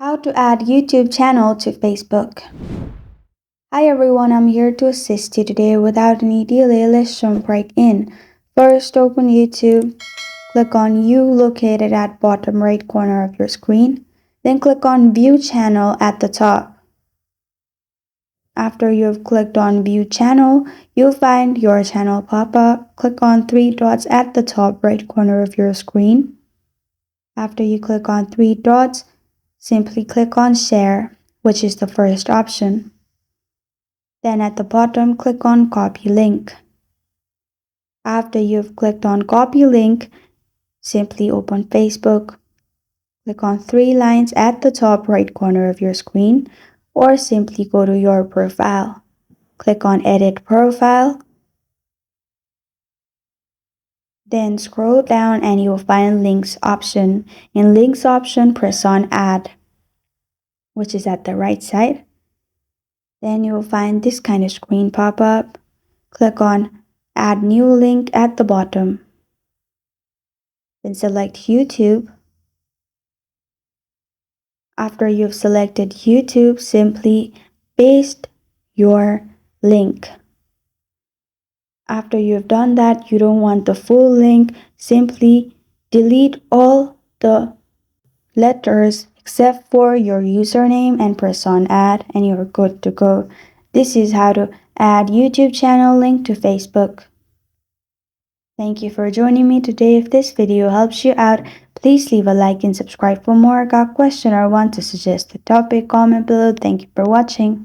How to add YouTube channel to Facebook. Hi everyone, I'm here to assist you today. Without any delay, let's jump right in. First, open YouTube. Click on You located at bottom right corner of your screen. Then click on View Channel at the top. After you've clicked on View Channel, you'll find your channel pop up. Click on three dots at the top right corner of your screen. After you click on three dots, simply click on Share, which is the first option. Then at the bottom, click on Copy Link. After you've clicked on Copy Link, simply open Facebook. Click on three lines at the top right corner of your screen, or simply go to your profile. Click on Edit Profile. Then scroll down and you'll find Links option. In Links option, press on Add, which is at the right side. Then you'll find this kind of screen pop up. Click on Add New Link at the bottom. Then select YouTube. After you've selected YouTube, simply paste your link. After you've done that, you don't want the full link, simply delete all the letters except for your username and press on Add and you're good to go. This is how to add YouTube channel link to Facebook. Thank you for joining me today. If this video helps you out, please leave a like and subscribe for more. Got a question or want to suggest a topic, comment below. Thank you for watching.